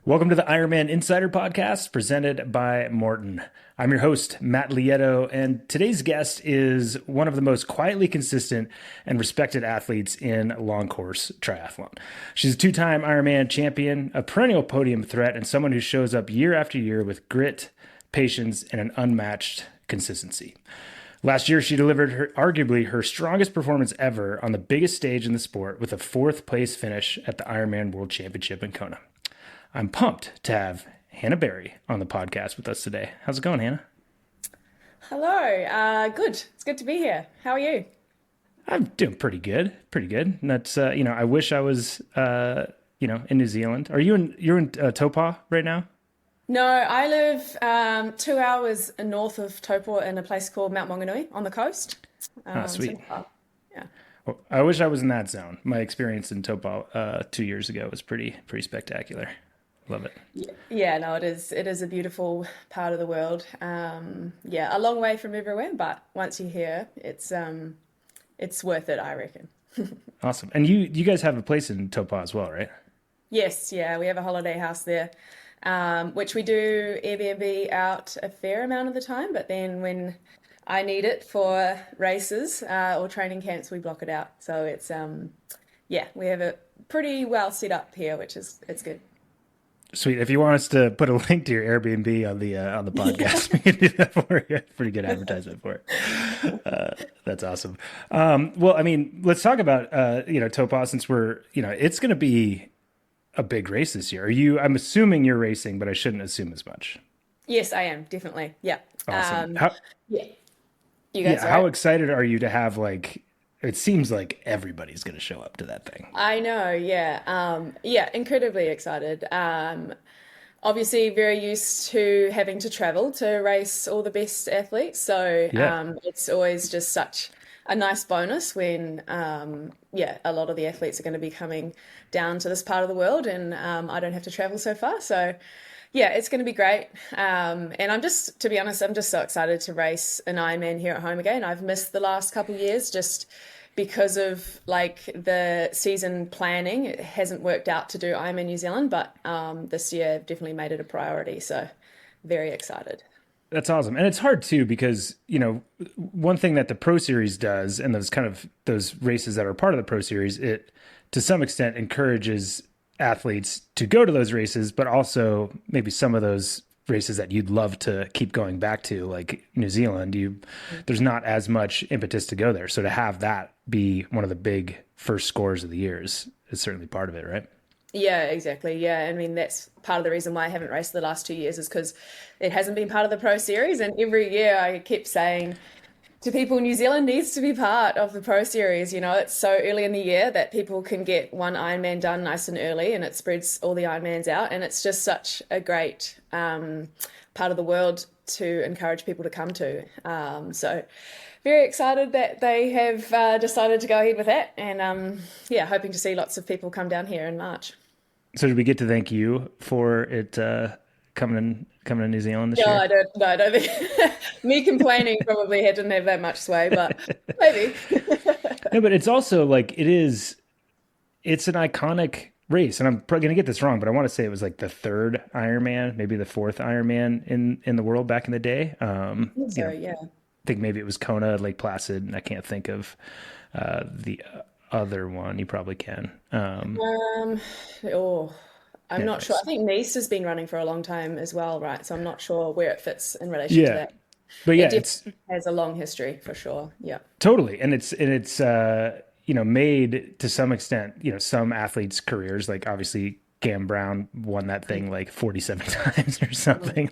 Welcome to the IRONMAN Insider Podcast presented by Morton. I'm your host, Matt Lieto, and today's guest is one of the most quietly consistent and respected athletes in long course triathlon. She's a two-time Ironman champion, a perennial podium threat, and someone who shows up year after year with grit, patience, and an unmatched consistency. Last year, she delivered arguably her strongest performance ever on the biggest stage in the sport with a fourth place finish at the IRONMAN World Championship in Kona. I'm pumped to have Hannah Berry on the podcast with us today. How's it going, Hannah? Hello. Good. It's good to be here. How are you? I'm doing pretty good. And that's, I wish I was, in New Zealand. You're in Taupo right now? No, I live 2 hours north of Taupo in a place called Mount Maunganui on the coast. Sweet. Yeah. Well, I wish I was in that zone. My experience in Taupo 2 years ago was pretty spectacular. Love it. Yeah, no, it is. It is a beautiful part of the world. A long way from everywhere, but once you're here, it's worth it, I reckon. Awesome. And you guys have a place in Taupo as well, right? Yes, yeah, we have a holiday house there, which we do Airbnb out a fair amount of the time, but then when I need it for races or training camps, we block it out. So it's we have it pretty well set up here, it's good. Sweet. If you want us to put a link to your Airbnb on the podcast, we can do that for you. Pretty good advertisement for it. That's awesome. Let's talk about Taupo, since we're it's going to be a big race this year. I'm assuming you're racing, but I shouldn't assume as much. Yes, I am definitely. Yeah. Awesome. You guys. How excited are you to have it seems like everybody's going to show up to that thing. I know, yeah. Incredibly excited. Obviously very used to having to travel to race all the best athletes. So it's always just such a nice bonus when, a lot of the athletes are going to be coming down to this part of the world and I don't have to travel so far. So yeah, it's going to be great. And to be honest, I'm just so excited to race an Ironman here at home again. I've missed the last couple of years just because of the season planning. It hasn't worked out to do Ironman New Zealand, but this year I've definitely made it a priority. So very excited. That's awesome. And it's hard too, because, one thing that the Pro Series does, and those races that are part of the Pro Series, it to some extent encourages athletes to go to those races, but also maybe some of those races that you'd love to keep going back to, like New Zealand, there's not as much impetus to go there. So to have that be one of the big first scores of the years is certainly part of it, right? Yeah, exactly. Yeah. I mean, that's part of the reason why I haven't raced the last 2 years is because it hasn't been part of the Pro Series. And every year I keep saying to people, New Zealand needs to be part of the Pro Series. It's so early in the year that people can get one Ironman done nice and early and it spreads all the Ironmans out. And it's just such a great part of the world to encourage people to come to. So very excited that they have decided to go ahead with that. And hoping to see lots of people come down here in March. So did we get to thank you for it coming to New Zealand this year? I don't think me complaining probably didn't have that much sway, but maybe. No, but it's also it's an iconic race, and I'm probably going to get this wrong, but I want to say it was the third Ironman, maybe the fourth Ironman in the world back in the day. I think maybe it was Kona, Lake Placid, and I can't think of the other one. You probably can. I'm not sure. I think Nice has been running for a long time as well, right? So I'm not sure where it fits in relation to that. But yeah, it has a long history for sure. Yeah, totally. And it's made to some extent, some athletes' careers, like obviously Cam Brown won that thing 47 times or something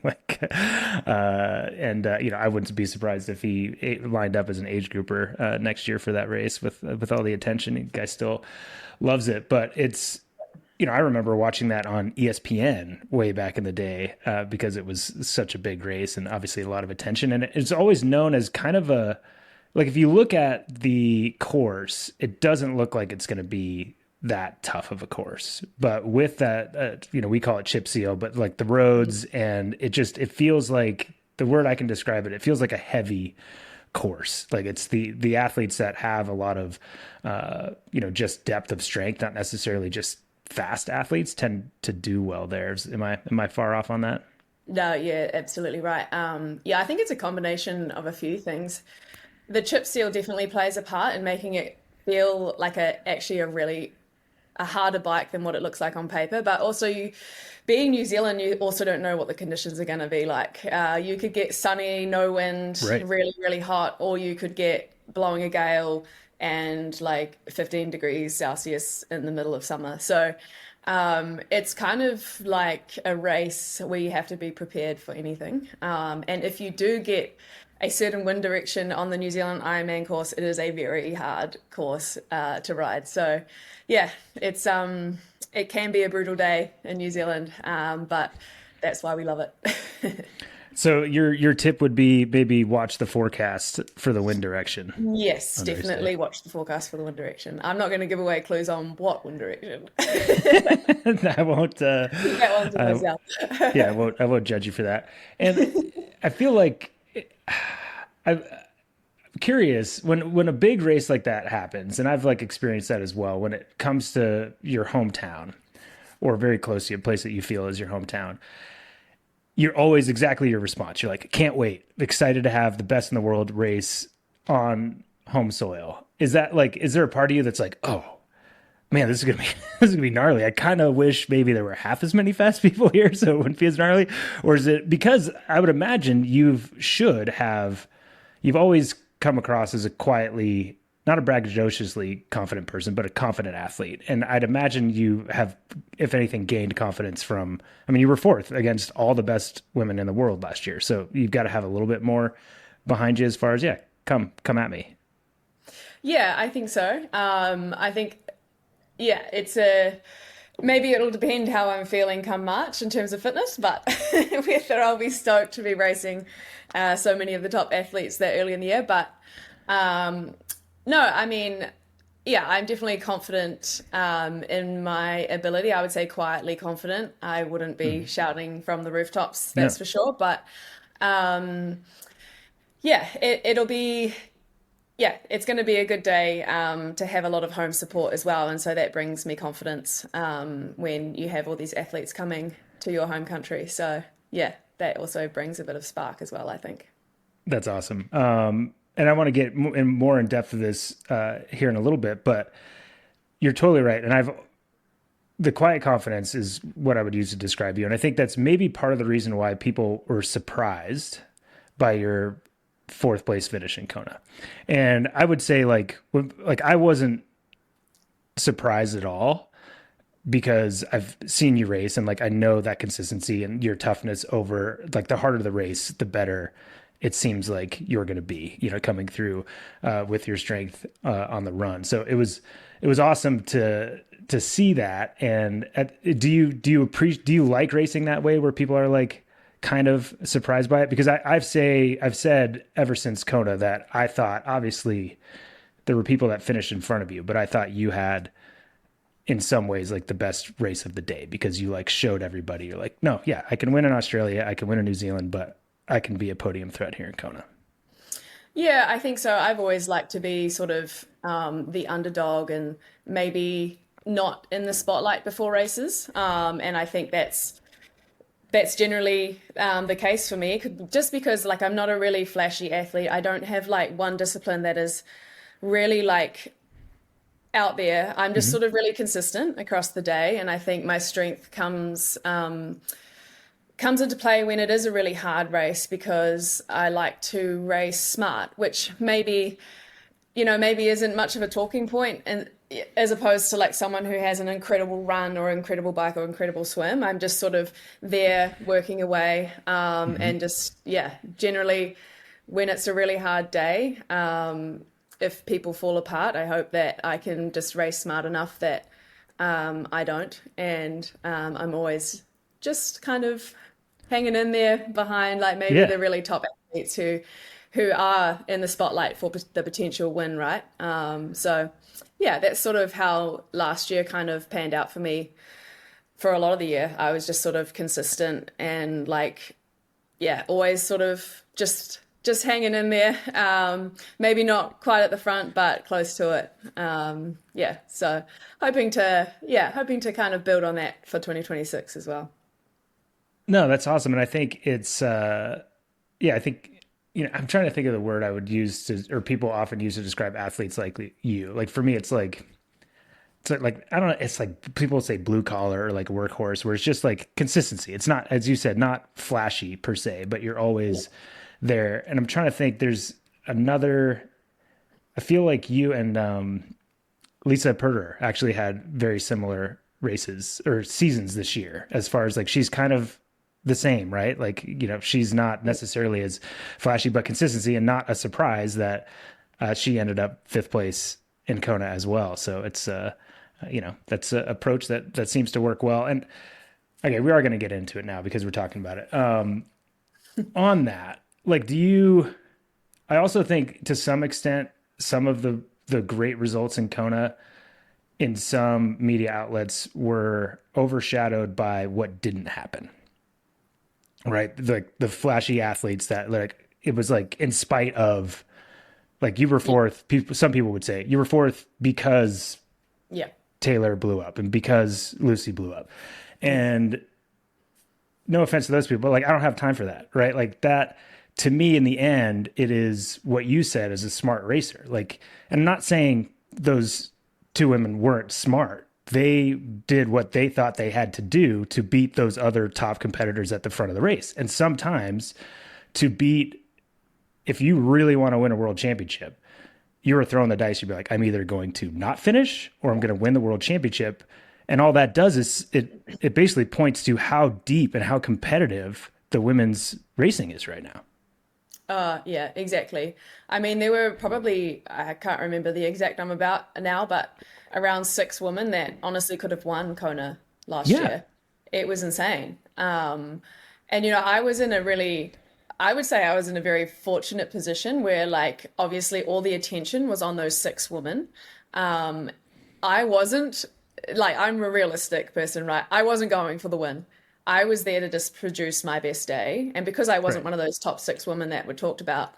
I wouldn't be surprised if he lined up as an age grouper next year for that race with all the attention. The guy still loves it, but it's, I remember watching that on ESPN way back in the day because it was such a big race and obviously a lot of attention. And it's always known as kind of if you look at the course, it doesn't look like it's going to be that tough of a course. But with that, we call it chip seal, but the roads, and it feels like, the word I can describe it, it feels like a heavy course. It's the athletes that have a lot of, just depth of strength, not necessarily just fast athletes tend to do well there. Am I far off on that? No, yeah, absolutely right. Yeah, I think it's a combination of a few things. The chip seal definitely plays a part in making it feel like actually a harder bike than what it looks like on paper. But also, being New Zealand, you also don't know what the conditions are going to be like. You could get sunny, no wind, Right. really, really hot, or you could get blowing a gale and like 15 degrees Celsius in the middle of summer. So it's kind of like a race where you have to be prepared for anything. And if you do get a certain wind direction on the New Zealand Ironman course, it is a very hard course to ride. So yeah, it can be a brutal day in New Zealand, but that's why we love it. So your tip would be maybe watch the forecast for the wind direction. Yes, definitely watch the forecast for the wind direction. I'm not going to give away clues on what wind direction. I won't. That one's myself. Yeah, I won't judge you for that. And I feel like I'm curious when a big race like that happens, and I've like experienced that as well. When it comes to your hometown, or very close to a place that you feel is your hometown, you're always exactly your response. You're like, can't wait, excited to have the best in the world race on home soil. Is there a part of you that's like, oh man, this is gonna be gnarly. I kind of wish maybe there were half as many fast people here so it wouldn't be as gnarly? Or is it because I would imagine you've always come across as a quietly, not a braggadociously confident person, but a confident athlete. And I'd imagine you have, if anything, gained confidence from, I mean, you were fourth against all the best women in the world last year. So you've got to have a little bit more behind you as far as, yeah, come at me. Yeah, I think so. I think, yeah, maybe it'll depend how I'm feeling come March in terms of fitness, but whether I'll be stoked to be racing so many of the top athletes that early in the year. But no, I mean, yeah, I'm definitely confident in my ability. I would say quietly confident. I wouldn't be shouting from the rooftops, that's for sure. But yeah, it's going to be a good day to have a lot of home support as well. And so that brings me confidence when you have all these athletes coming to your home country. So yeah, that also brings a bit of spark as well, I think. That's awesome. And I want to get more in depth of this here in a little bit, but you're totally right. And the quiet confidence is what I would use to describe you. And I think that's maybe part of the reason why people were surprised by your fourth place finish in Kona. And I would say like I wasn't surprised at all because I've seen you race and like, I know that consistency and your toughness over like the harder the race, the better it seems like you're going to be, coming through with your strength on the run. So it was awesome to see that. And do you like racing that way where people are like kind of surprised by it? Because I've said ever since Kona that I thought obviously there were people that finished in front of you, but I thought you had in some ways like the best race of the day because you like showed everybody you're like, no, yeah, I can win in Australia. I can win in New Zealand, but I can be a podium threat here in Kona. Yeah, I think so. I've always liked to be sort of the underdog and maybe not in the spotlight before races. And I think that's generally the case for me, just because like I'm not a really flashy athlete. I don't have like one discipline that is really like out there. I'm just sort of really consistent across the day. And I think my strength comes into play when it is a really hard race because I like to race smart, which maybe isn't much of a talking point, and as opposed to like someone who has an incredible run or incredible bike or incredible swim. I'm just sort of there working away and just, generally when it's a really hard day, if people fall apart, I hope that I can just race smart enough that I don't. And I'm always just kind of hanging in there behind like maybe the really top athletes who are in the spotlight for the potential win, right? So yeah, that's sort of how last year kind of panned out for me. For a lot of the year, I was just sort of consistent and like, always sort of just just hanging in there. Maybe not quite at the front, but close to it. Yeah, so hoping to kind of build on that for 2026 as well. No, that's awesome. And I think it's, I think, I'm trying to think of the word I would use or people often use to describe athletes like you. Like for me, it's like, I don't know, it's like people say blue collar or like workhorse, where it's just like consistency. It's not, as you said, not flashy per se, but you're always there. And I'm trying to think, there's another, I feel like you and Lisa Perder actually had very similar races or seasons this year, as far as like she's kind of the same, right? Like, she's not necessarily as flashy, but consistency, and not a surprise that she ended up 5th place in Kona as well. So it's, that's an approach that seems to work well. And okay, we are going to get into it now because we're talking about it. On that, like, I also think to some extent, some of the great results in Kona in some media outlets were overshadowed by what didn't happen. Right. Like the flashy athletes that, like, it was like, in spite of, like, you were 4th. Some people would say you were 4th because Taylor blew up and because Lucy blew up. And no offense to those people, but like, I don't have time for that. Right. Like that, to me, in the end, it is what you said as a smart racer. Like, and I'm not saying those 2 women weren't smart. They did what they thought they had to do to beat those other top competitors at the front of the race. And sometimes if you really want to win a world championship, you were throwing the dice. You'd be like, I'm either going to not finish or I'm going to win the world championship. And all that does is it basically points to how deep and how competitive the women's racing is right now. Yeah, exactly. I mean, there were probably, I can't remember the exact number about now, but around 6 women that honestly could have won Kona last year. It was insane. And, I was in I would say I was in a very fortunate position where, like, obviously all the attention was on those 6 women. I wasn't, like, I'm a realistic person, right? I wasn't going for the win. I was there to just produce my best day. And because I wasn't one of those top 6 women that were talked about,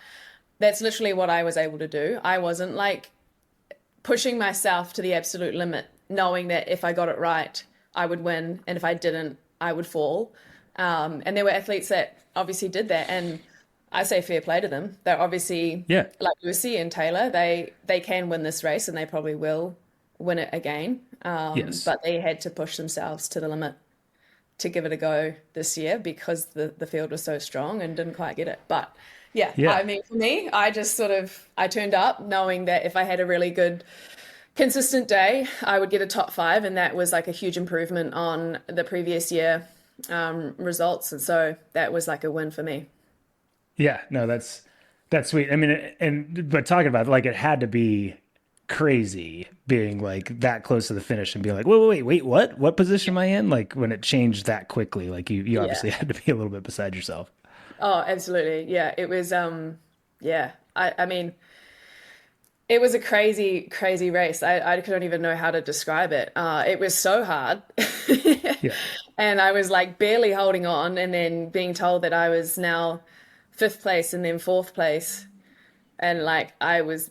that's literally what I was able to do. I wasn't like pushing myself to the absolute limit, knowing that if I got it right, I would win. And if I didn't, I would fall. And there were athletes that obviously did that. And I say fair play to them. They're obviously, like Lucy and Taylor, they can win this race and they probably will win it again. But they had to push themselves to the limit to give it a go this year because the field was so strong and didn't quite get it. But I mean, for me, I just I turned up knowing that if I had a really good, consistent day, I would get a top 5. And that was like a huge improvement on the previous year results. And so that was like a win for me. Yeah, no, that's sweet. I mean, but talking about, like, it had to be crazy being like that close to the finish and being like, wait, what position am I in? Like, when it changed that quickly, like you obviously had to be a little bit beside yourself. Oh, absolutely. Yeah, it was, I mean, it was a crazy, crazy race. I don't even know how to describe it. It was so hard. And I was like barely holding on, and then being told that I was now 5th place and then 4th place. And like, I was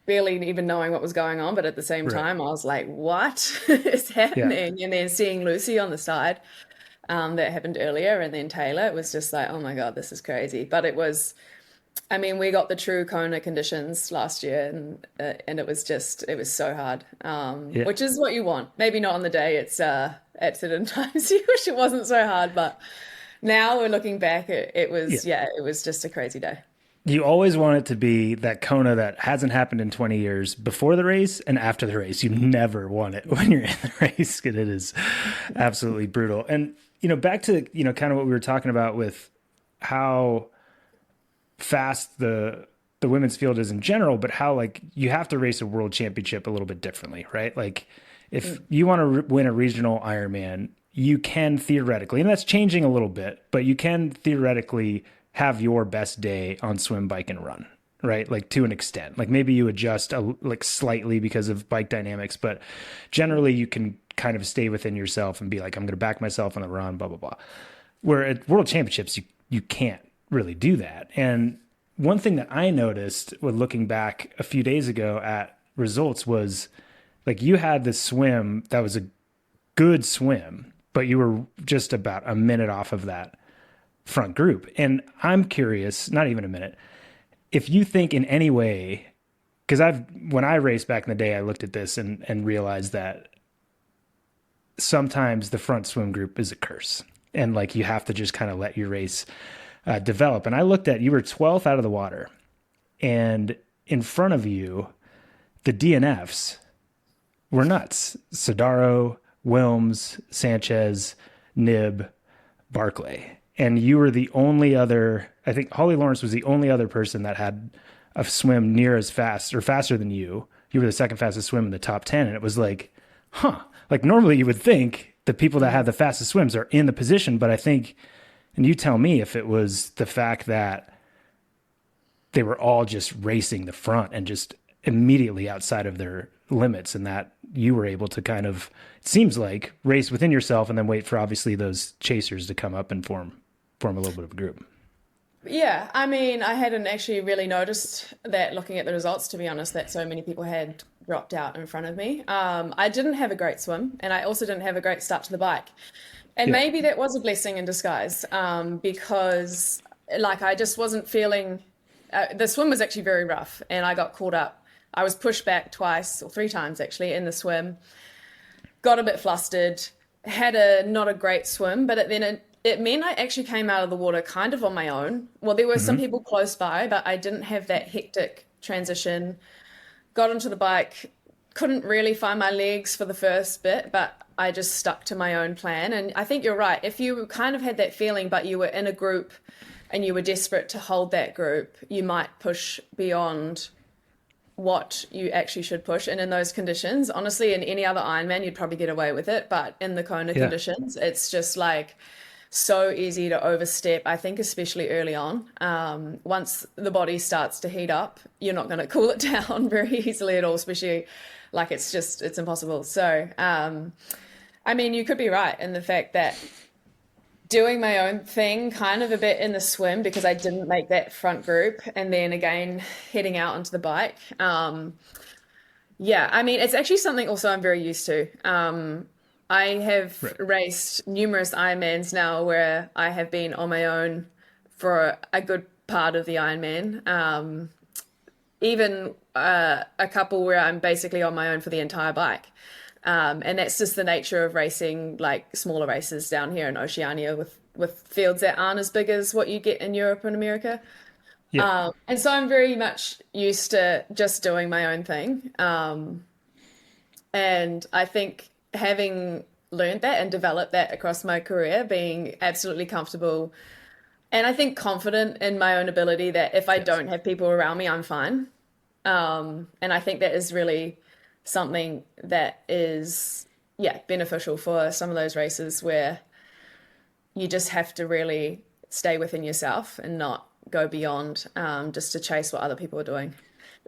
barely even knowing what was going on, but at the same time, I was like, what is happening? And then seeing Lucy on the side, that happened earlier, and then Taylor, it was just like, oh my God, this is crazy. But it was, I mean, we got the true Kona conditions last year, and it was so hard, which is what you want. Maybe not on the day, it's at certain times you wish it wasn't so hard, but now we're looking back, it was just a crazy day. You always want it to be that Kona that hasn't happened in 20 years before the race and after the race. You never want it when you're in the race, because it is absolutely brutal. And, back to, kind of what we were talking about with how fast the women's field is in general, but how, like, you have to race a world championship a little bit differently, right? Like, if you want to win a regional Ironman, you can theoretically, and that's changing a little bit, but you can theoretically have your best day on swim, bike, and run, right? Like, to an extent, like maybe you adjust like slightly because of bike dynamics, but generally you can kind of stay within yourself and be like, I'm going to back myself on the run, blah, blah, blah. Where at world championships, you can't really do that. And one thing that I noticed when looking back a few days ago at results was like you had this swim that was a good swim, but you were just about a minute off of that front group. And I'm curious, not even a minute, if you think in any way, because when I raced back in the day, I looked at this and realized that sometimes the front swim group is a curse. And like you have to just kind of let your race develop. And I looked at, you were 12th out of the water, and in front of you, the DNFs were nuts. Sodaro, Wilms, Sanchez, Nib, Barclay. And you were the only other, I think Holly Lawrence was the only other person that had a swim near as fast or faster than you. You were the second fastest swim in the top 10. And it was like, like normally you would think the people that have the fastest swims are in the position, but I think, and you tell me if it was the fact that they were all just racing the front and just immediately outside of their limits, and that you were able to kind of, it seems like, race within yourself and then wait for obviously those chasers to come up and form a little bit of a group. Yeah, I mean, I hadn't actually really noticed that looking at the results, to be honest, that so many people had dropped out in front of me. I didn't have a great swim, and I also didn't have a great start to the bike. And maybe that was a blessing in disguise, because like I just wasn't feeling, the swim was actually very rough, and I got caught up. I was pushed back twice or three times actually in the swim, got a bit flustered, had not a great swim, but then it meant I actually came out of the water kind of on my own. Well, there were some people close by, but I didn't have that hectic transition. Got onto the bike, couldn't really find my legs for the first bit, but I just stuck to my own plan. And I think you're right. If you kind of had that feeling, but you were in a group and you were desperate to hold that group, you might push beyond what you actually should push. And in those conditions, honestly, in any other Ironman, you'd probably get away with it. But in the Kona conditions, it's just like so easy to overstep, I think, especially early on. Once the body starts to heat up, you're not going to cool it down very easily at all, especially like it's impossible. So, I mean, you could be right in the fact that doing my own thing kind of a bit in the swim because I didn't make that front group, and then again heading out onto the bike. Yeah, I mean, it's actually something also I'm very used to. I have raced numerous Ironmans now where I have been on my own for a good part of the Ironman. Even a couple where I'm basically on my own for the entire bike. And that's just the nature of racing like smaller races down here in Oceania with fields that aren't as big as what you get in Europe and America. Yeah. And so I'm very much used to just doing my own thing. And I think having learned that and developed that across my career, being absolutely comfortable and I think confident in my own ability that if I don't have people around me, I'm fine. And I think that is really something that is, beneficial for some of those races where you just have to really stay within yourself and not go beyond just to chase what other people are doing.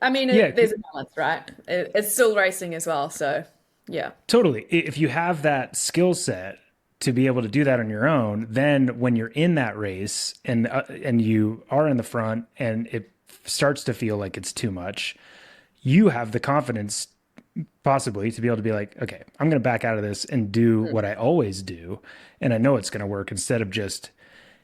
I mean, there's a balance, right? It's still racing as well. So, yeah. Totally. If you have that skill set to be able to do that on your own, then when you're in that race and you are in the front and it starts to feel like it's too much, you have the confidence possibly to be able to be like, okay, I'm going to back out of this and do what I always do. And I know it's going to work instead of just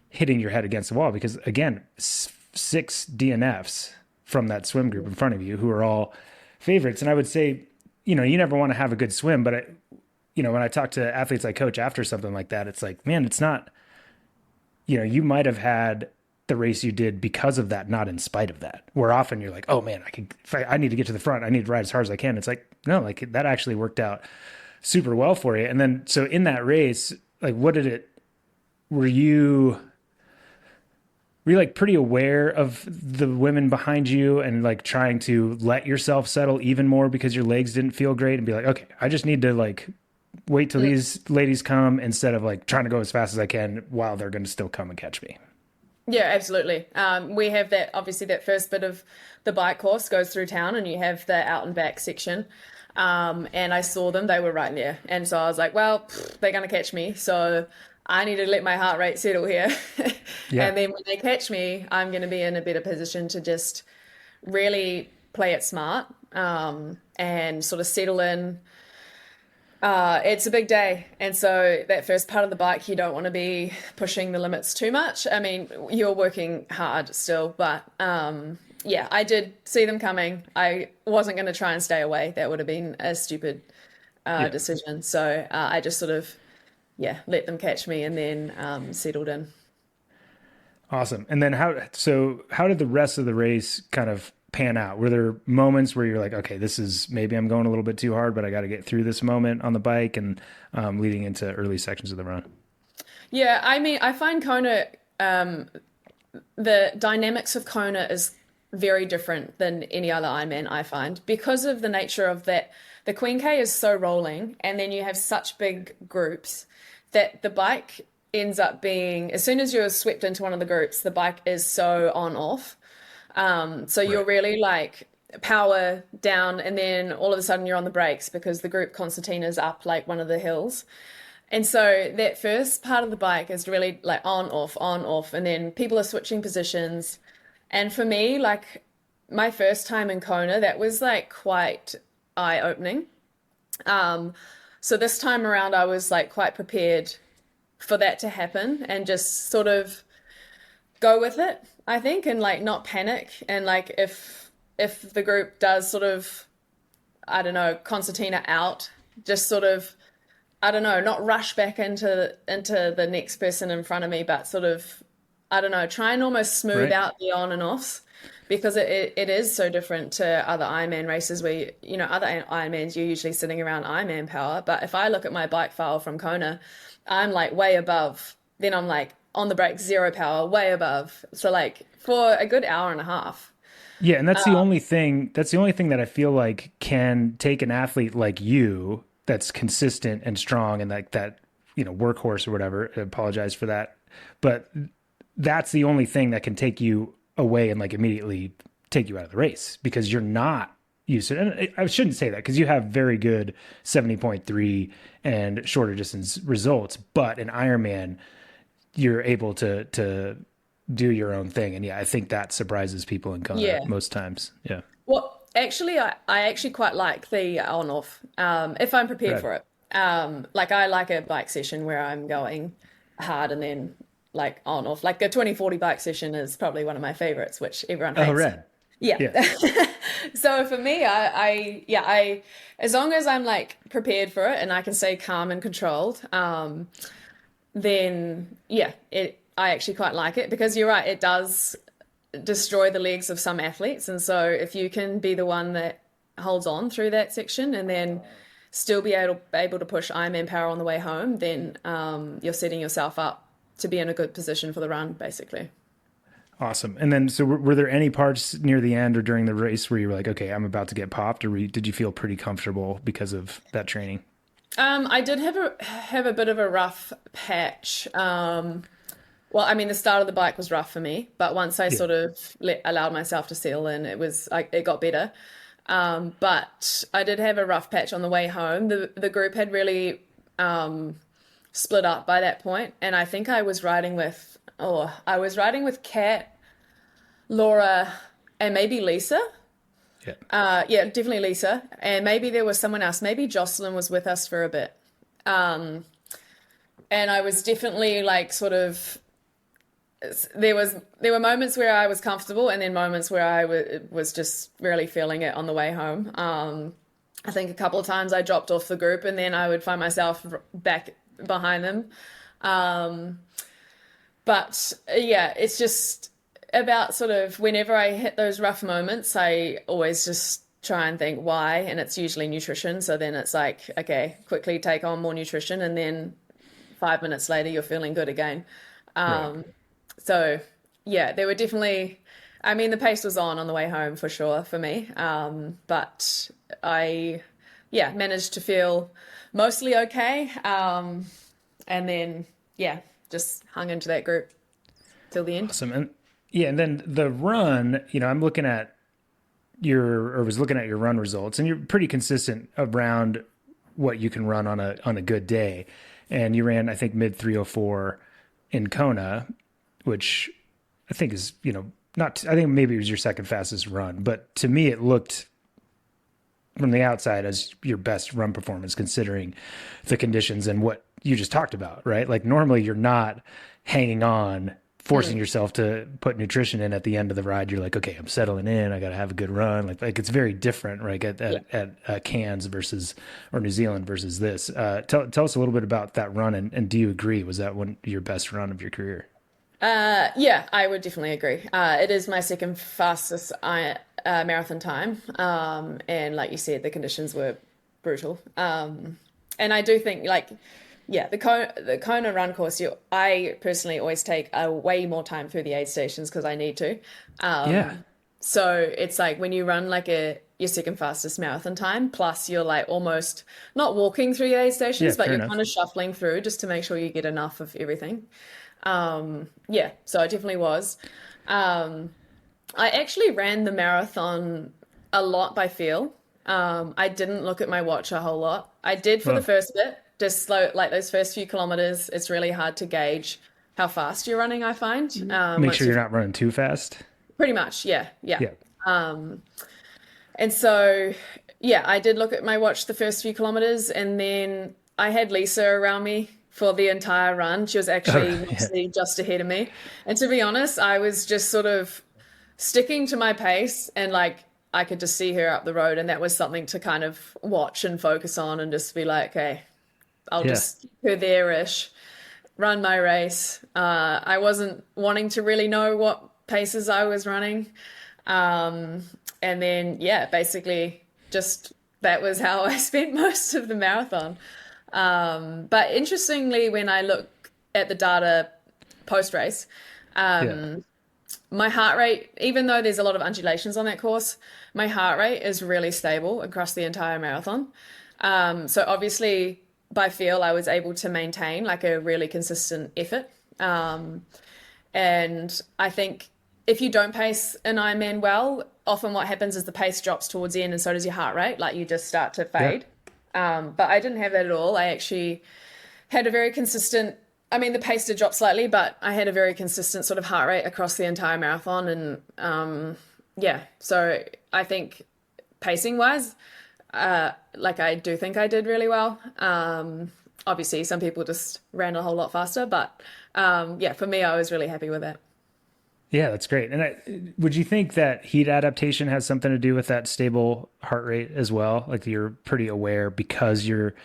hitting your head against the wall. Because again, 6 DNFs from that swim group in front of you who are all favorites. And I would say, you never want to have a good swim, but when I talk to athletes I coach after something like that, it's like, man, it's not, you might have had the race you did because of that, not in spite of that. Where often you're like, oh man, I need to get to the front. I need to ride as hard as I can. It's like, no, like that actually worked out super well for you. And then, so in that race, like, were you like pretty aware of the women behind you and like trying to let yourself settle even more because your legs didn't feel great and be like, okay, I just need to like wait till these ladies come instead of like trying to go as fast as I can while they're going to still come and catch me. Yeah, absolutely. We have that, obviously that first bit of the bike course goes through town and you have the out and back section. And I saw them, they were right there. And so I was like, well, they're going to catch me. So I need to let my heart rate settle here. Yeah. And then when they catch me, I'm going to be in a better position to just really play it smart, and sort of settle in. It's a big day. And so that first part of the bike, you don't want to be pushing the limits too much. I mean, you're working hard still, but yeah, I did see them coming. I wasn't going to try and stay away. That would have been a stupid decision. So I just sort of, yeah, let them catch me and then settled in. Awesome. And then how did the rest of the race kind of pan out? Were there moments where you're like, okay, this is, maybe I'm going a little bit too hard, but I got to get through this moment on the bike, and leading into early sections of the run? Yeah, I mean, I find Kona, the dynamics of Kona is very different than any other Ironman, I find, because of the nature of that. The Queen K is so rolling, and then you have such big groups that the bike ends up being, as soon as you're swept into one of the groups, the bike is so on off. So you're really like power down, and then all of a sudden you're on the brakes because the group concertina's up like one of the hills. And so that first part of the bike is really like on, off, and then people are switching positions. And for me, like my first time in Kona, that was like quite eye-opening. So this time around, I was like quite prepared for that to happen and just sort of go with it, I think, and like not panic. And like if the group does sort of, I don't know, concertina out, just sort of, I don't know, not rush back into the next person in front of me, but sort of, I don't know, try and almost smooth out the on and offs, because it is so different to other Ironman races where, you know, other Ironmans, you're usually sitting around Ironman power. But if I look at my bike file from Kona, I'm like way above. Then I'm like on the brakes, 0 power, way above. So like for a good hour and a half. Yeah, and that's the only thing. That's the only thing that I feel like can take an athlete like you, that's consistent and strong, and like that, you know, workhorse or whatever. I apologize for that, but that's the only thing that can take you away and like immediately take you out of the race, because you're not used to it. And I shouldn't say that, because you have very good 70.3 and shorter distance results, but in Ironman, you're able to do your own thing. And yeah, I think that surprises people in Kona most times. Yeah. Well, actually, I actually quite like the on off, if I'm prepared for it. Like I like a bike session where I'm going hard and then like on off. Like a 2040 bike session is probably one of my favorites, which everyone hates. Oh, red. Yeah. So for me, I as long as I'm like prepared for it and I can stay calm and controlled, then yeah, I actually quite like it, because you're right, it does destroy the legs of some athletes. And so if you can be the one that holds on through that section and then still be able to push Ironman power on the way home, then you're setting yourself up to be in a good position for the run, basically. Awesome. And then, so were there any parts near the end or during the race where you were like, okay, I'm about to get popped, or did you feel pretty comfortable because of that training? I did have a bit of a rough patch. Well, I mean, the start of the bike was rough for me, but once I sort of allowed myself to settle in, it got better. But I did have a rough patch on the way home. The group had really split up by that point, and I think I was riding with Kat, Laura, and maybe Lisa. Yeah, definitely Lisa, and maybe there was someone else. Maybe Jocelyn was with us for a bit, and I was definitely like sort of. There were moments where I was comfortable, and then moments where I was just really feeling it on the way home. I think a couple of times I dropped off the group, and then I would find myself back behind them. But yeah, it's just about sort of whenever I hit those rough moments, I always just try and think why, and it's usually nutrition. So then it's like, okay, quickly take on more nutrition, and then 5 minutes later you're feeling good again. Right. So yeah, there were definitely, I mean, the pace was on the way home for sure for me. But I managed to feel mostly okay. And then, just hung into that group till the end. Awesome. And then the run, you know, was looking at your run results, and you're pretty consistent around what you can run on a good day. And you ran, I think, mid 304 in Kona, which I think is, I think maybe it was your second fastest run, but to me, it looked from the outside as your best run performance considering the conditions and what you just talked about, right? Like normally you're not hanging on, forcing yourself to put nutrition in at the end of the ride. You're like, okay, I'm settling in. I got to have a good run. Like it's very different, right? At Cairns or New Zealand versus this. Tell us a little bit about that run. And do you agree? Was that your best run of your career? Yeah, I would definitely agree. It is my second fastest marathon time. And like you said, the conditions were brutal. And I do think the Kona run course, I personally always take a way more time through the aid stations because I need to. So it's like when you run like your second fastest marathon time, plus you're like almost not walking through your aid stations, but you're kind of shuffling through just to make sure you get enough of everything. So I definitely was. I actually ran the marathon a lot by feel. I didn't look at my watch a whole lot. I did for the first bit, just slow, like those first few kilometers. It's really hard to gauge how fast you're running, I find. Make sure you're not running too fast. Pretty much, yeah. And so, I did look at my watch the first few kilometers, and then I had Lisa around me for the entire run. She was actually just ahead of me. And to be honest, I was just sort of sticking to my pace, and like I could just see her up the road, and that was something to kind of watch and focus on and just be like, okay, I'll just keep her there-ish, run my race. I wasn't wanting to really know what paces I was running. And then, basically just that was how I spent most of the marathon. But interestingly, when I look at the data post-race, my heart rate, even though there's a lot of undulations on that course, my heart rate is really stable across the entire marathon. So obviously by feel, I was able to maintain like a really consistent effort. And I think if you don't pace an Ironman well, often what happens is the pace drops towards the end and so does your heart rate, like you just start to fade. But I didn't have that at all. I actually had a very consistent, the pace did drop slightly, but I had a very consistent sort of heart rate across the entire marathon. And so I think pacing wise, I do think I did really well. Obviously some people just ran a whole lot faster, but for me, I was really happy with it. Yeah, that's great. And would you think that heat adaptation has something to do with that stable heart rate as well? Like you're pretty aware because you're,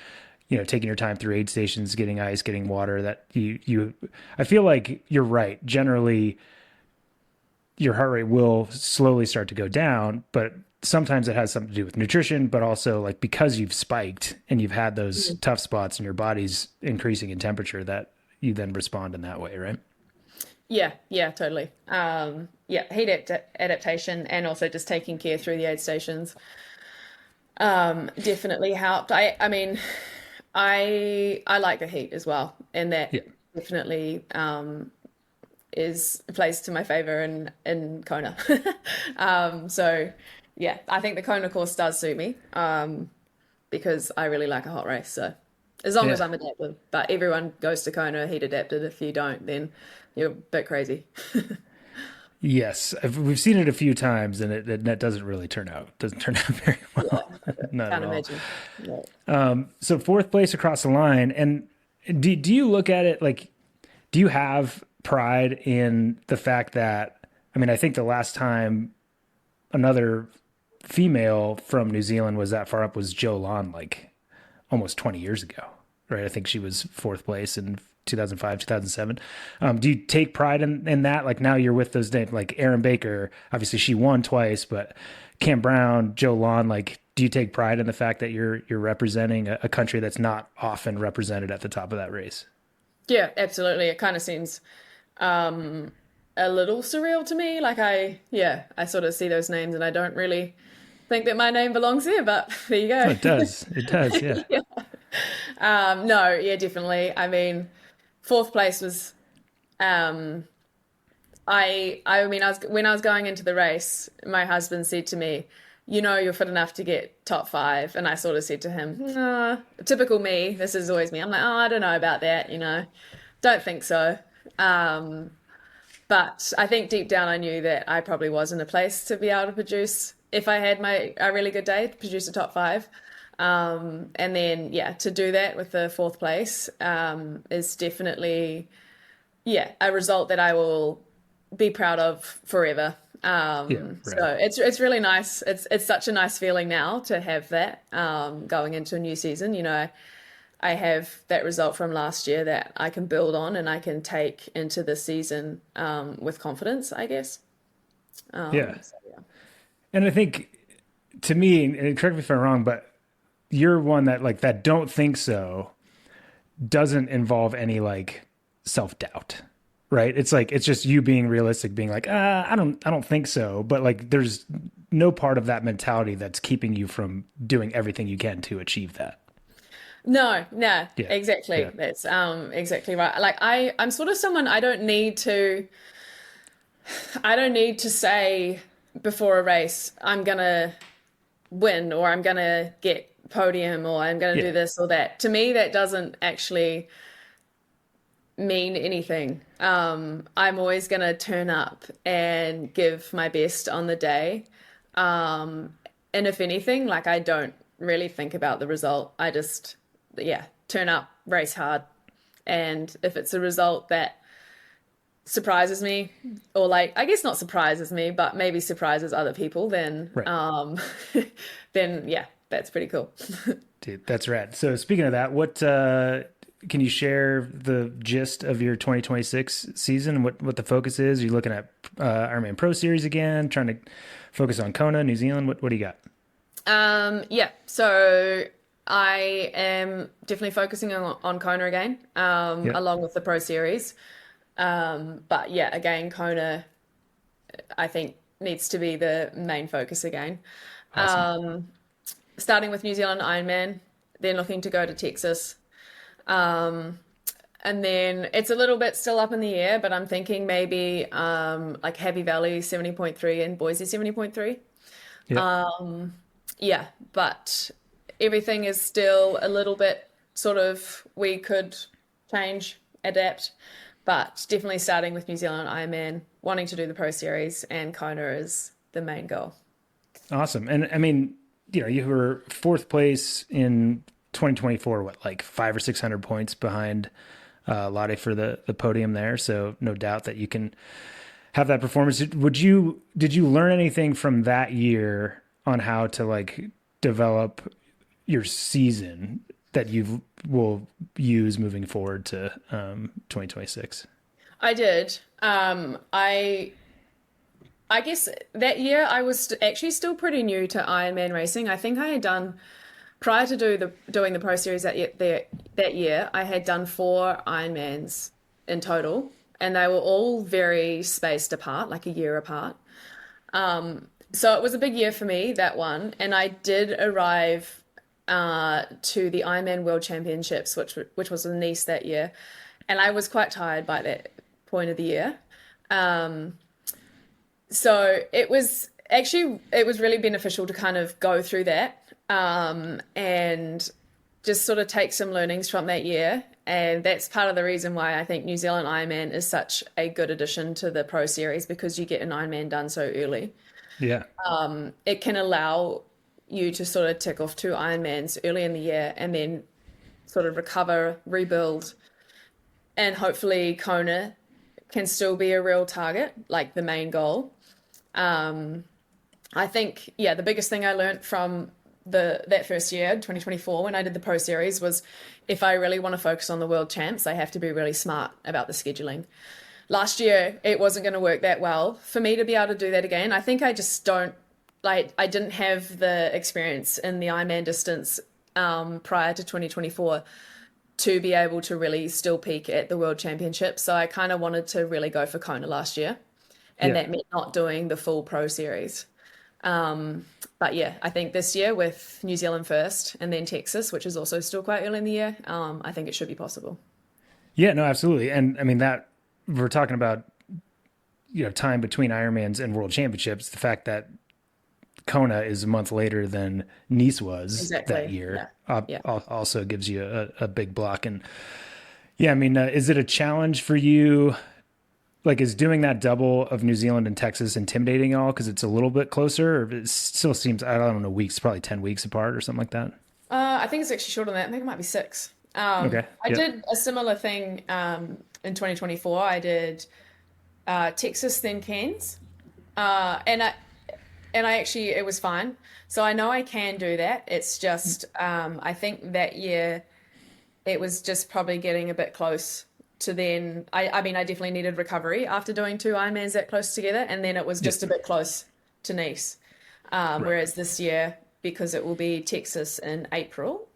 taking your time through aid stations, getting ice, getting water, that I feel like you're right. Generally, your heart rate will slowly start to go down, but sometimes it has something to do with nutrition, but also like because you've spiked and you've had those tough spots and your body's increasing in temperature, that you then respond in that way, right? Yeah, totally. Heat adaptation and also just taking care through the aid stations definitely helped. I like the heat as well, and that definitely plays to my favor in Kona. I think the Kona course does suit me because I really like a hot race. So as long as I'm adaptive, but everyone goes to Kona heat adapted. If you don't, then you're a bit crazy. Yes, we've seen it a few times, and that doesn't really turn out very well. Not at all. Imagine. Yeah. So fourth place across the line, and do you look at it like? Do you have pride in the fact that? I think the last time another female from New Zealand was that far up was Jo Lon, like almost 20 years ago, right? I think she was fourth place in 2005, 2007. Do you take pride in that? Like now you're with those names like Erin Baker, obviously she won twice, but Cam Brown, Jo Lon, like, do you take pride in the fact that you're representing a country that's not often represented at the top of that race? Yeah, absolutely. It kind of seems a little surreal to me. Like I sort of see those names and I don't really think that my name belongs there, but there you go. Oh, it does, yeah. Definitely. Fourth place was, when I was going into the race, my husband said to me, you're fit enough to get top 5. And I sort of said to him, typical me, this is always me. I'm like, I don't know about that, don't think so. But I think deep down I knew that I probably was in a place to be able to produce, if I had a really good day, produce a top five. And then, yeah, to do that with the fourth place is definitely, yeah, a result that I will be proud of forever. So it's really nice. It's such a nice feeling now to have that going into a new season. You know, I have that result from last year that I can build on and I can take into the season with confidence, I guess. Yeah. So, yeah. And I think to me, and correct me if I'm wrong, but you're one that like that don't think so doesn't involve any like self-doubt, right? It's like, it's just you being realistic, being like, I don't think so. But like, there's no part of that mentality that's keeping you from doing everything you can to achieve that. No, Yeah. exactly. Yeah. That's exactly right. Like I'm sort of someone I don't need to say before a race, I'm gonna win or I'm gonna get podium or I'm gonna do this or that. To me, that doesn't actually mean anything. I'm always gonna turn up and give my best on the day. And if anything, like I don't really think about the result. I just, yeah, turn up, race hard. And if it's a result that surprises me, or like, I guess not surprises me, but maybe surprises other people, then, Right. then yeah, that's pretty cool. Dude, that's rad. So speaking of that, what can you share the gist of your 2026 season? What the focus is? Are you looking at Ironman Pro Series again? Trying to focus on Kona, New Zealand? What do you got? Yeah, so I am definitely focusing on Kona again, Yeah. along with the Pro Series. But yeah, again, Kona, I think needs to be the main focus again. Awesome. Starting with New Zealand Ironman, then looking to go to Texas. And then it's a little bit still up in the air, but I'm thinking maybe like Happy Valley 70.3 and Boise 70.3. Yeah. Yeah, but everything is still a little bit sort of, we could change, adapt, but definitely starting with New Zealand Ironman, wanting to do the Pro Series, and Kona is the main goal. Awesome. And I mean, you know, you were fourth place in 2024, what, like 500 or 600 points behind Lottie for the podium there. So no doubt that you can have that performance. Did you learn anything from that year on how to like develop your season that you will use moving forward to 2026? I did. I guess that year I was actually still pretty new to Ironman racing. I think I had done, prior to doing the Pro Series that year, I had done 4 Ironmans in total, and they were all very spaced apart, like a year apart. So it was a big year for me, that one, and I did arrive to the Ironman World Championships, which was in Nice that year, and I was quite tired by that point of the year. So it was really beneficial to kind of go through that and just sort of take some learnings from that year. And that's part of the reason why I think New Zealand Ironman is such a good addition to the Pro Series, because you get an Ironman done so early. Yeah. It can allow you to sort of tick off 2 Ironmans early in the year and then sort of recover, rebuild, and hopefully Kona can still be a real target, like the main goal. I think, yeah, the biggest thing I learned from that first year, 2024, when I did the Pro Series, was if I really want to focus on the World Champs, I have to be really smart about the scheduling. Last year, it wasn't going to work that well for me to be able to do that again. I think I just don't, like, I didn't have the experience in the Ironman distance prior to 2024 to be able to really still peak at the World Championship. So I kind of wanted to really go for Kona last year, and Yeah. that meant not doing the full Pro Series. But yeah, I think this year with New Zealand first and then Texas, which is also still quite early in the year, I think it should be possible. Yeah, no, absolutely. And I mean that we're talking about, you know, time between Ironmans and World Championships, the fact that Kona is a month later than Nice was that Exactly. year Yeah. also gives you a big block. And yeah, I mean, is it a challenge for you, like, is doing that double of New Zealand and Texas intimidating at all? Because it's a little bit closer, or it still seems, I don't know, weeks, probably 10 weeks apart or something like that. I think it's actually shorter than that. I think it might be 6. Okay. I Yep. did a similar thing in 2024. I did Texas, then Cairns, and I actually, it was fine. So I know I can do that. It's just I think that year it was just probably getting a bit close to then. I mean, I definitely needed recovery after doing 2 Ironmans that close together, and then it was just a bit close to Nice. Whereas this year, because it will be Texas in April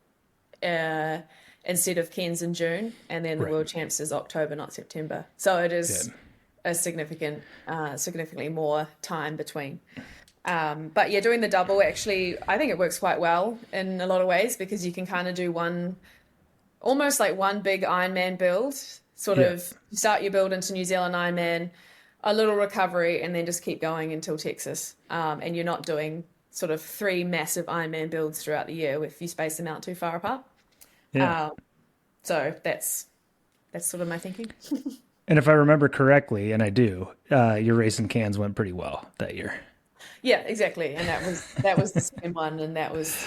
instead of Cairns in June, and then the World Champs is October, not September. So it is a significantly more time between. But yeah, doing the double, actually, I think it works quite well in a lot of ways, because you can kind of do almost like one big Ironman build, sort of start your build into New Zealand Ironman, a little recovery, and then just keep going until Texas. And you're not doing sort of 3 massive Ironman builds throughout the year if you space them out too far apart. Yeah. So that's sort of my thinking. And if I remember correctly, and I do, your race in Cairns went pretty well that year. Yeah, exactly. And that was the same one, and that was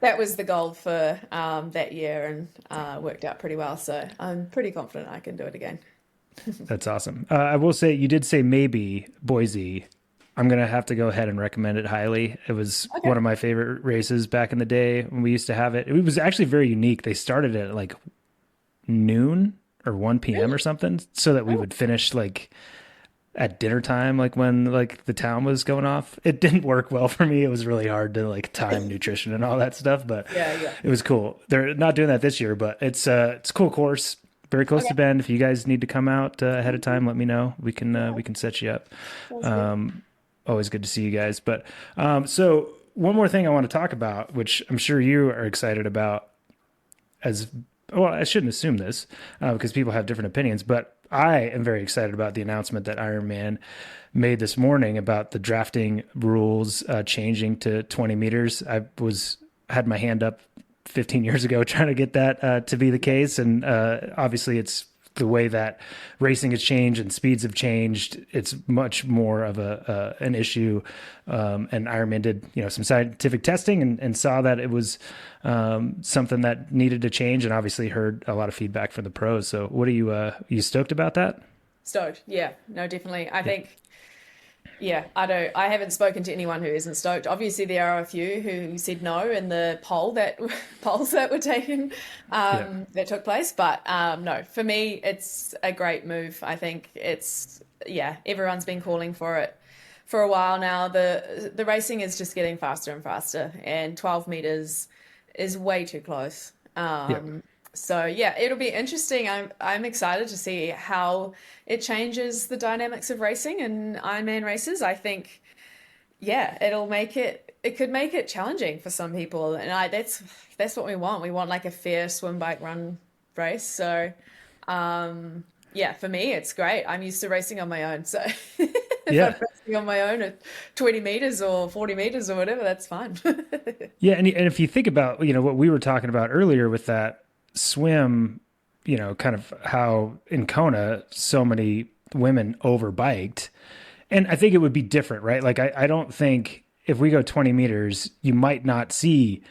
the goal for that year, and worked out pretty well. So I'm pretty confident I can do it again. That's awesome. I will say, you did say maybe Boise. I'm going to have to go ahead and recommend it highly. It was one of my favorite races back in the day when we used to have it. It was actually very unique. They started at like noon or 1 p.m. or something, so that we would finish like at dinner time, like when like the town was going off. It didn't work well for me. It was really hard to like time nutrition and all that stuff, but it was cool. They're not doing that this year, but it's a cool course. Very close to Bend. If you guys need to come out ahead of time, let me know. We can set you up. Always good to see you guys. But so one more thing I want to talk about, which I'm sure you are excited about as well. I shouldn't assume this because people have different opinions, but I am very excited about the announcement that Ironman made this morning about the drafting rules changing to 20 meters. I had my hand up 15 years ago trying to get that to be the case. And obviously it's the way that racing has changed and speeds have changed. It's much more of an issue. And Ironman did, some scientific testing and saw that it was something that needed to change, and obviously heard a lot of feedback from the pros. So what are you stoked about that? Stoked. Yeah, no, definitely. I think, I haven't spoken to anyone who isn't stoked. Obviously there are a few who said no in the polls that were taken, that took place. But no, for me, it's a great move. I think everyone's been calling for it for a while now. The racing is just getting faster and faster, and 12 meters is way too close. So it'll be interesting. I'm excited to see how it changes the dynamics of racing and Ironman races. I think, it could make it challenging for some people, and that's what we want. We want like a fair swim, bike, run race. So, for me, it's great. I'm used to racing on my own, so if I'm racing on my own at 20 meters or 40 meters or whatever, that's fine. And if you think about what we were talking about earlier with that swim, kind of how in Kona so many women overbiked, and I think it would be different, right? Like I don't think if we go 20 meters, you might not see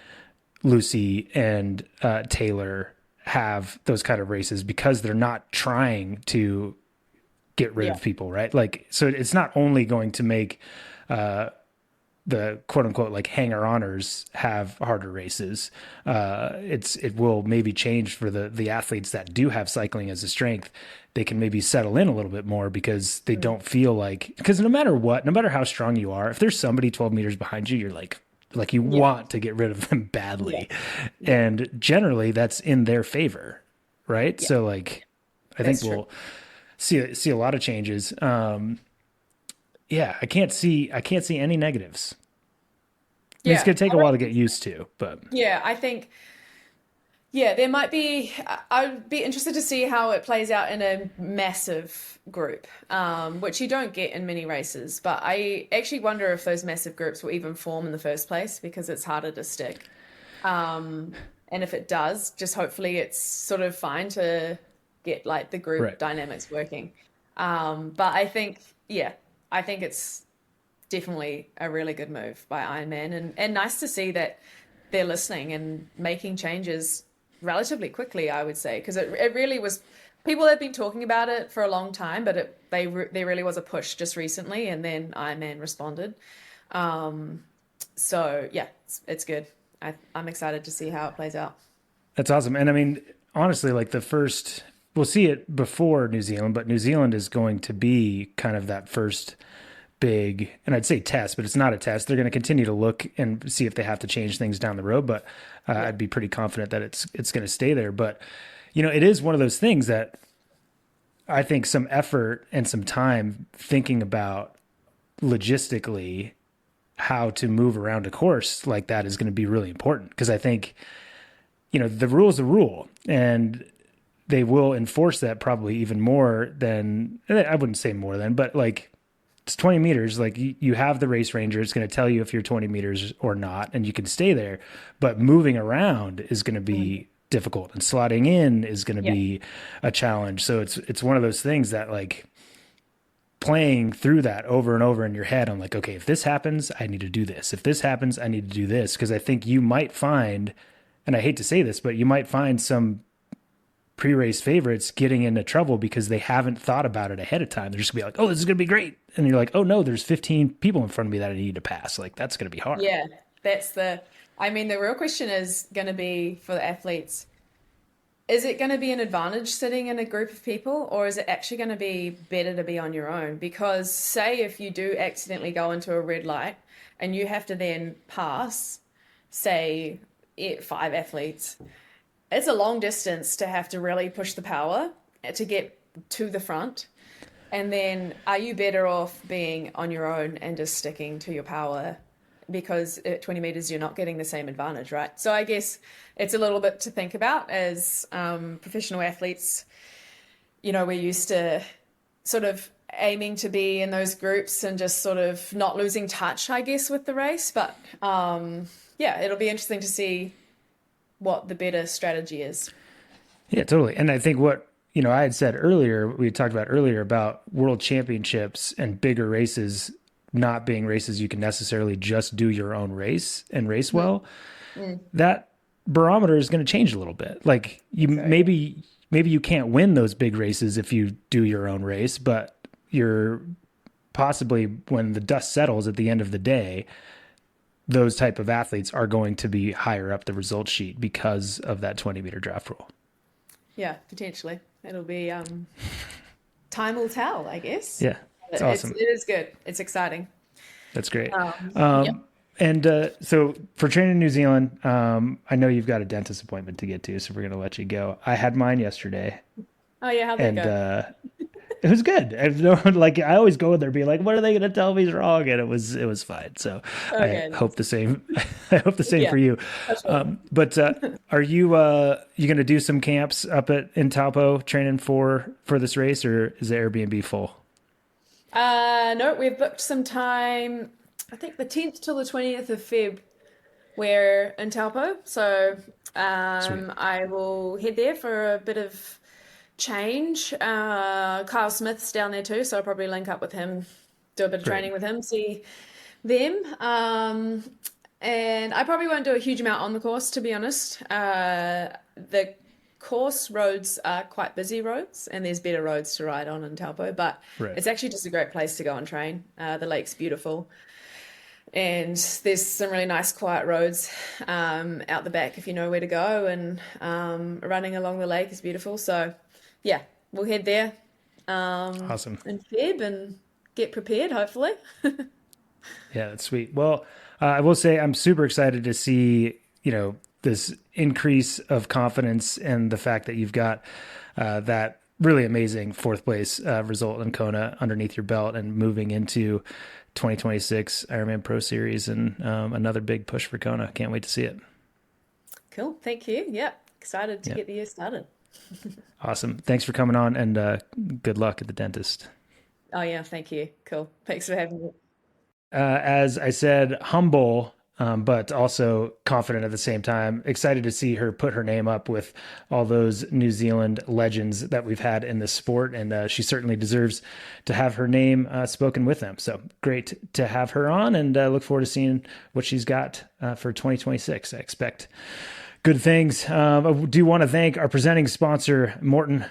Lucy and Taylor have those kind of races because they're not trying to get rid of people, right? Like, so it's not only going to make the quote unquote like hanger-oners have harder races. It will maybe change for the athletes that do have cycling as a strength. They can maybe settle in a little bit more because they don't feel like, because no matter how strong you are, if there's somebody 12 meters behind you, you're like you want to get rid of them badly. And generally that's in their favor. Right. So like, I think we'll see a lot of changes. I can't see any negatives. I mean, it's going to take a while to get used to, but I think, there might be, I'd be interested to see how it plays out in a massive group, which you don't get in many races, but I actually wonder if those massive groups will even form in the first place because it's harder to stick. And if it does, just hopefully it's sort of fine to get like the group dynamics working. But I think, yeah, I think it's definitely a really good move by Ironman, and nice to see that they're listening and making changes relatively quickly, I would say, because it really was, people have been talking about it for a long time, but there really was a push just recently, and then Ironman responded. So yeah, it's good. I'm excited to see how it plays out. That's awesome. And I mean, honestly, like we'll see it before New Zealand, but New Zealand is going to be kind of that first big, and I'd say test, but it's not a test. They're going to continue to look and see if they have to change things down the road, but I'd be pretty confident that it's going to stay there. But, it is one of those things that I think some effort and some time thinking about logistically how to move around a course like that is going to be really important, because I think, the rule is the rule, and they will enforce that probably even more than, I wouldn't say more than, but like, it's 20 meters. Like you have the race ranger. It's going to tell you if you're 20 meters or not, and you can stay there, but moving around is going to be difficult, and slotting in is going to be a challenge. So it's one of those things that, like, playing through that over and over in your head, I'm like, okay, if this happens, I need to do this. If this happens, I need to do this. Because I think you might find, and I hate to say this, but you might find some pre-race favorites getting into trouble because they haven't thought about it ahead of time. They're just gonna be like, oh, this is gonna be great. And you're like, oh no, there's 15 people in front of me that I need to pass. Like, that's gonna be hard. Yeah, the real question is going to be for the athletes, is it going to be an advantage sitting in a group of people, or is it actually going to be better to be on your own? Because say if you do accidentally go into a red light and you have to then pass, say, 5 athletes, it's a long distance to have to really push the power to get to the front. And then are you better off being on your own and just sticking to your power? Because at 20 meters, you're not getting the same advantage, right? So I guess it's a little bit to think about as professional athletes. We're used to sort of aiming to be in those groups and just sort of not losing touch, I guess, with the race. But it'll be interesting to see what the better strategy is. Yeah, totally. And I think what, I had said earlier, we talked about earlier about world championships and bigger races not being races you can necessarily just do your own race and race well. That barometer is going to change a little bit. Like maybe you can't win those big races if you do your own race, but you're possibly, when the dust settles at the end of the day, those type of athletes are going to be higher up the result sheet because of that 20-meter draft rule. Yeah, potentially. It'll be time will tell, I guess. Yeah, it's awesome. It is good. It's exciting. That's great. And so for training in New Zealand, I know you've got a dentist appointment to get to, so we're going to let you go. I had mine yesterday. Oh yeah, how'd that go? It was good. I always go in there being like, what are they going to tell me is wrong? And it was fine. So I hope the same. I hope the same for you. But are you going to do some camps up in Taupo training for this race, or is the Airbnb full? No, we've booked some time. I think the 10th till the 20th of Feb. We're in Taupo, so I will head there for a bit of change. Kyle Smith's down there too, so I'll probably link up with him, do a bit of training with him, see them. And I probably won't do a huge amount on the course, to be honest. The course roads are quite busy roads, and there's better roads to ride on in Taupo, but it's actually just a great place to go and train. The lake's beautiful, and there's some really nice quiet roads out the back if you know where to go, and running along the lake is beautiful. So yeah, we'll head there awesome in Feb and get prepared, hopefully. Yeah, that's sweet. Well, I will say I'm super excited to see, this increase of confidence and the fact that you've got that really amazing 4th place result in Kona underneath your belt, and moving into 2026 Ironman Pro Series and another big push for Kona. Can't wait to see it. Cool. Thank you. Yeah. Excited to get the year started. Awesome. Thanks for coming on, and good luck at the dentist. Oh yeah. Thank you. Cool. Thanks for having me. As I said, humble but also confident at the same time. Excited to see her put her name up with all those New Zealand legends that we've had in this sport. And she certainly deserves to have her name spoken with them. So great to have her on, and look forward to seeing what she's got for 2026. I expect good things. I do want to thank our presenting sponsor, Maurten,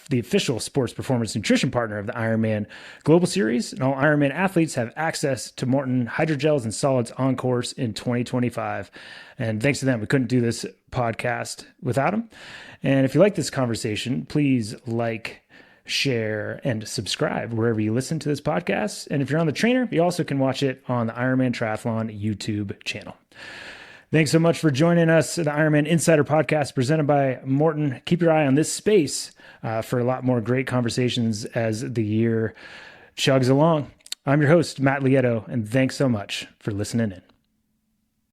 the official sports performance nutrition partner of the Ironman Global Series. And all Ironman athletes have access to Maurten hydrogels and solids on course in 2025. And thanks to them, we couldn't do this podcast without them. And if you like this conversation, please like, share, and subscribe wherever you listen to this podcast. And if you're on the trainer, you also can watch it on the Ironman Triathlon YouTube channel. Thanks so much for joining us at the IRONMAN Insider Podcast presented by Maurten. Keep your eye on this space for a lot more great conversations as the year chugs along. I'm your host, Matt Lieto, and thanks so much for listening in.